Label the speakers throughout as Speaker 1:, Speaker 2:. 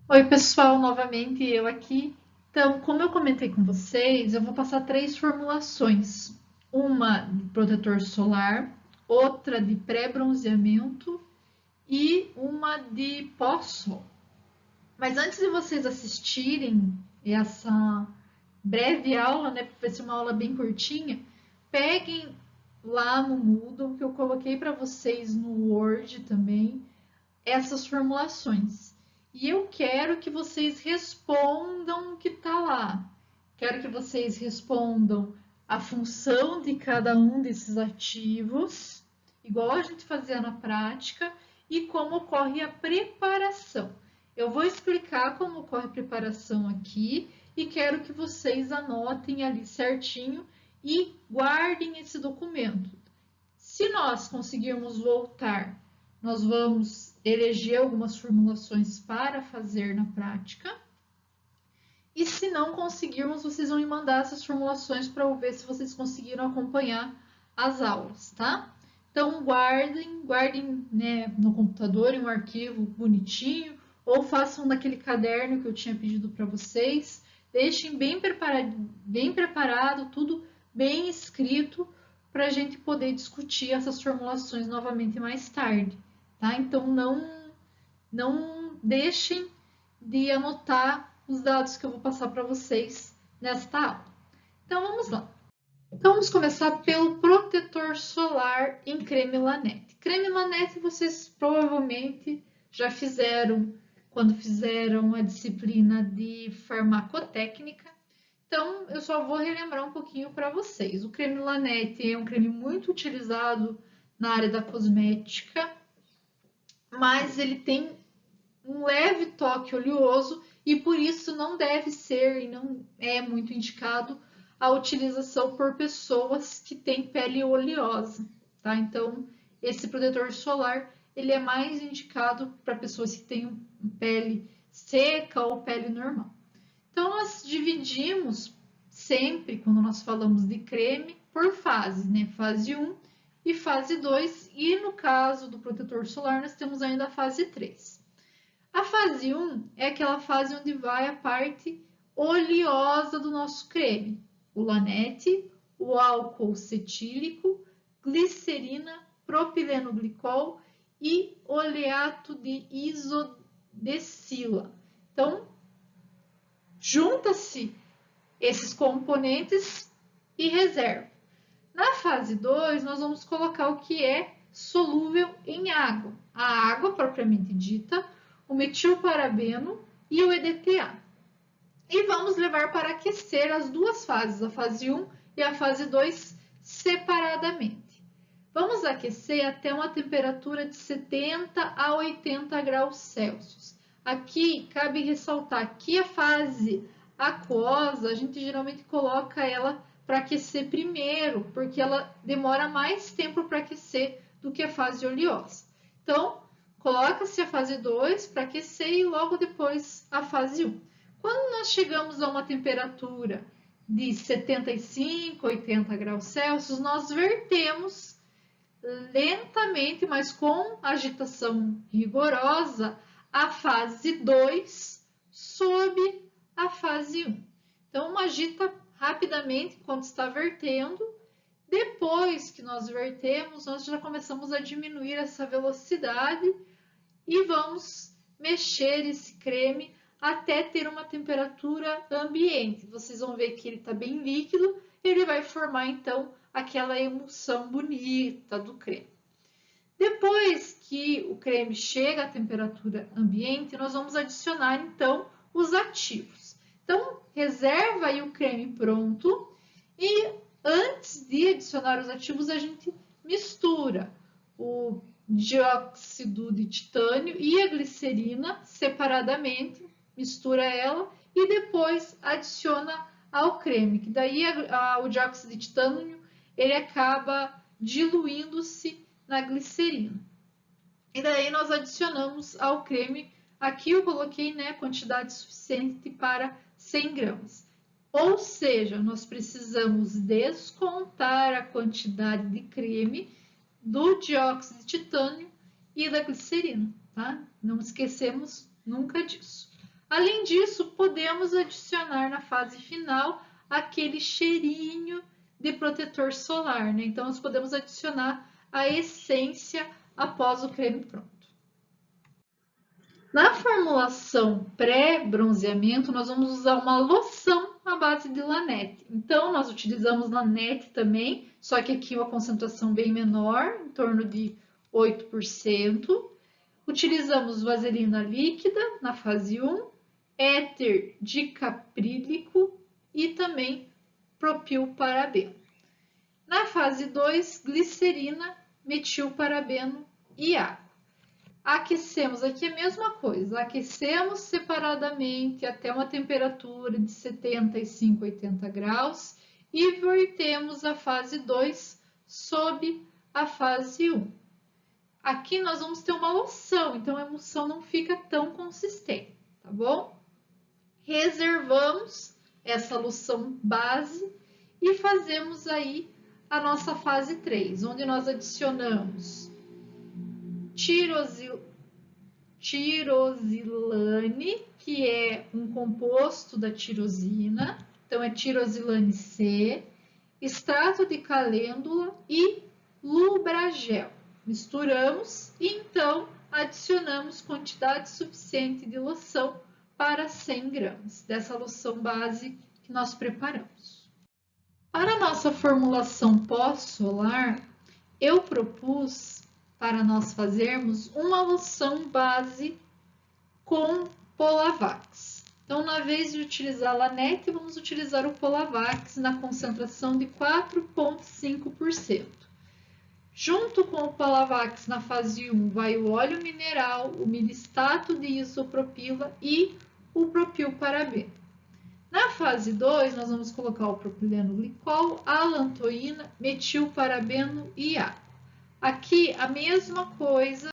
Speaker 1: Oi, pessoal, novamente eu aqui. Então, como eu comentei com vocês, eu vou passar três formulações: uma de protetor solar, outra de pré-bronzeamento e uma de pós-sol. Mas antes de vocês assistirem essa breve aula, né, vai ser uma aula bem curtinha, peguem lá no Moodle que eu coloquei para vocês no Word também essas formulações. E eu quero que vocês respondam o que está lá. Quero que vocês respondam a função de cada um desses ativos, igual a gente fazia na prática, e como ocorre a preparação. Eu vou explicar como ocorre a preparação aqui e quero que vocês anotem ali certinho e guardem esse documento. Se nós conseguirmos voltar, nós vamos eleger algumas formulações para fazer na prática. E se não conseguirmos, vocês vão me mandar essas formulações para eu ver se vocês conseguiram acompanhar as aulas, tá? Então guardem né, no computador em um arquivo bonitinho, ou façam naquele caderno que eu tinha pedido para vocês. Deixem bem preparado, tudo bem escrito, para a gente poder discutir essas formulações novamente mais tarde, tá? Então não deixem de anotar os dados que eu vou passar para vocês nesta aula. Então vamos lá. Então vamos começar pelo protetor solar em creme Lanete. Creme Lanete vocês provavelmente já fizeram quando fizeram a disciplina de farmacotécnica. Então eu só vou relembrar um pouquinho para vocês. O creme Lanete é um creme muito utilizado na área da cosmética, mas ele tem um leve toque oleoso e por isso não deve ser e não é muito indicado a utilização por pessoas que têm pele oleosa, tá? Então, esse protetor solar, ele é mais indicado para pessoas que têm pele seca ou pele normal. Então, nós dividimos sempre, quando nós falamos de creme, por fases, né? Fase 1 e fase 2, e no caso do protetor solar, nós temos ainda a fase 3. A fase 1 é aquela fase onde vai a parte oleosa do nosso creme. O lanete, o álcool cetílico, glicerina, propilenoglicol e oleato de isodecila. Então, junta-se esses componentes e reserva. Na fase 2, nós vamos colocar o que é solúvel em água. A água propriamente dita, o metilparabeno e o EDTA. E vamos levar para aquecer as duas fases, a fase 1 e a fase 2, separadamente. Vamos aquecer até uma temperatura de 70 a 80 graus Celsius. Aqui cabe ressaltar que a fase aquosa, a gente geralmente coloca ela para aquecer primeiro, porque ela demora mais tempo para aquecer do que a fase oleosa. Então, coloca-se a fase 2 para aquecer e logo depois a fase 1. Quando nós chegamos a uma temperatura de 75, 80 graus Celsius, nós vertemos lentamente, mas com agitação rigorosa, a fase 2 sob a fase 1. Então, agita rapidamente enquanto está vertendo. Depois que nós vertemos, nós já começamos a diminuir essa velocidade e vamos mexer esse creme até ter uma temperatura ambiente. Vocês vão ver que ele está bem líquido, ele vai formar então aquela emulsão bonita do creme. Depois que o creme chega à temperatura ambiente, nós vamos adicionar então os ativos. Então, reserva aí o creme pronto e antes de adicionar os ativos, a gente mistura o dióxido de titânio e a glicerina separadamente, mistura ela e depois adiciona ao creme, que daí o dióxido de titânio ele acaba diluindo-se na glicerina. E daí nós adicionamos ao creme, aqui eu coloquei né, quantidade suficiente para 100 gramas. Ou seja, nós precisamos descontar a quantidade de creme do dióxido de titânio e da glicerina, tá? Não esquecemos nunca disso. Além disso, podemos adicionar na fase final aquele cheirinho de protetor solar, né? Então, nós podemos adicionar a essência após o creme pronto. Na formulação pré-bronzeamento, nós vamos usar uma loção à base de Lanete. Então, nós utilizamos Lanete também, só que aqui uma concentração bem menor, em torno de 8%. Utilizamos vaselina líquida na fase 1, éter dicaprílico e também propilparabeno. Na fase 2, glicerina, metilparabeno e água. Aquecemos aqui a mesma coisa, aquecemos separadamente até uma temperatura de 75 a 80 graus e vertemos a fase 2 sob a fase 1. Aqui nós vamos ter uma loção, então a emulsão não fica tão consistente, tá bom? Reservamos essa loção base e fazemos aí a nossa fase 3, onde nós adicionamos tirosilane, que é um composto da tirosina, então é tirosilane C, extrato de calêndula e lubragel. Misturamos e então adicionamos quantidade suficiente de loção para 100 gramas dessa loção base que nós preparamos. Para a nossa formulação pós-solar, eu propus para nós fazermos uma loção base com Polavax. Então, na vez de utilizar a Lanete, vamos utilizar o Polavax na concentração de 4,5%. Junto com o Polavax na fase 1 vai o óleo mineral, o milistato de isopropila e o propilparabeno. Na fase 2, nós vamos colocar o propileno glicol, alantoína, metilparabeno e água. Aqui a mesma coisa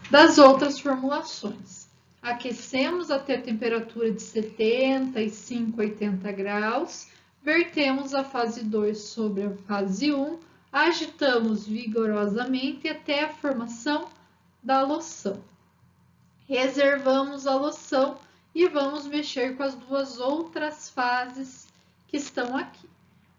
Speaker 1: das outras formulações. Aquecemos até a temperatura de 75 a 80 graus, vertemos a fase 2 sobre a fase 1, agitamos vigorosamente até a formação da loção. Reservamos a loção e vamos mexer com as duas outras fases que estão aqui.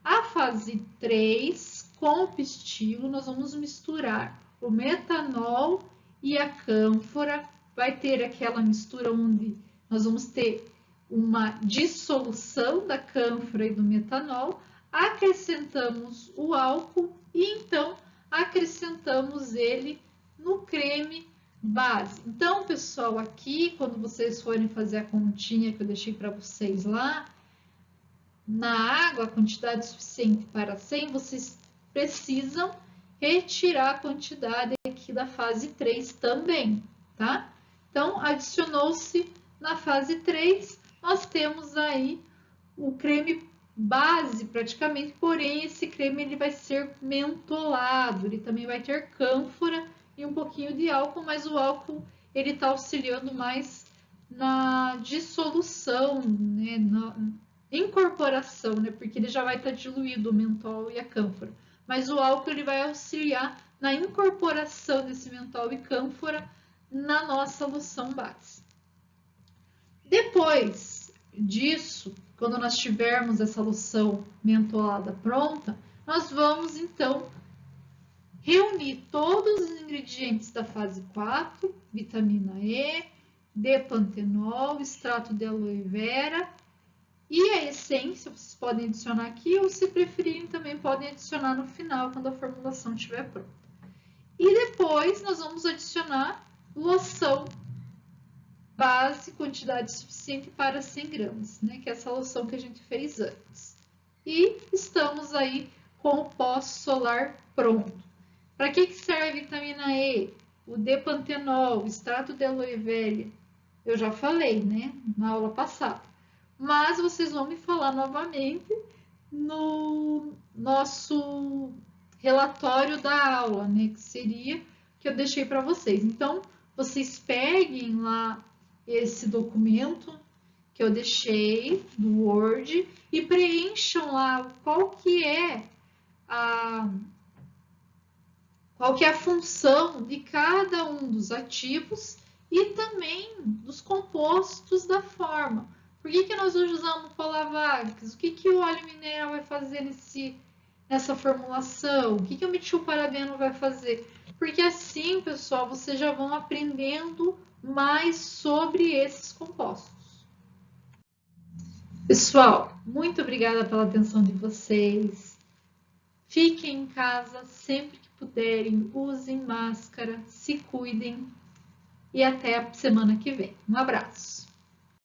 Speaker 1: A fase 3, com o pistilo, nós vamos misturar o metanol e a cânfora. Vai ter aquela mistura onde nós vamos ter uma dissolução da cânfora e do metanol, acrescentamos o álcool e então acrescentamos ele no creme base. Então, pessoal, aqui, quando vocês forem fazer a continha que eu deixei para vocês lá, na água, a quantidade suficiente para 100, vocês precisam retirar a quantidade aqui da fase 3 também, tá? Então, adicionou-se na fase 3, nós temos aí o creme base praticamente, porém esse creme ele vai ser mentolado, ele também vai ter cânfora e um pouquinho de álcool, mas o álcool ele está auxiliando mais na dissolução, né, na incorporação, né, porque ele já vai estar diluído o mentol e a cânfora, mas o álcool ele vai auxiliar na incorporação desse mentol e cânfora na nossa loção base. Depois disso, quando nós tivermos essa loção mentolada pronta, nós vamos então reunir todos os ingredientes da fase 4, vitamina E, D-pantenol, extrato de aloe vera e a essência, vocês podem adicionar aqui ou, se preferirem, também podem adicionar no final, quando a formulação estiver pronta. E depois nós vamos adicionar loção base, quantidade suficiente para 100 gramas, né? Que é essa loção que a gente fez antes. E estamos aí com o pós-solar pronto. Para que serve a vitamina E? O D-pantenol, o extrato de aloe vera, eu já falei, né? Na aula passada. Mas vocês vão me falar novamente no nosso relatório da aula, né? Que seria que eu deixei para vocês. Então, vocês peguem lá esse documento que eu deixei do Word e preencham lá qual que é a função de cada um dos ativos
Speaker 2: e também dos compostos da forma. Por que nós hoje usamos Polavax? O que o óleo mineral vai fazer nessa formulação? O que o metilparabeno vai fazer? Porque assim, pessoal, vocês já vão aprendendo mais sobre esses compostos. Pessoal, muito obrigada pela atenção de vocês. Fiquem em casa sempre que puderem, usem máscara, se cuidem e até a semana que vem. Um abraço!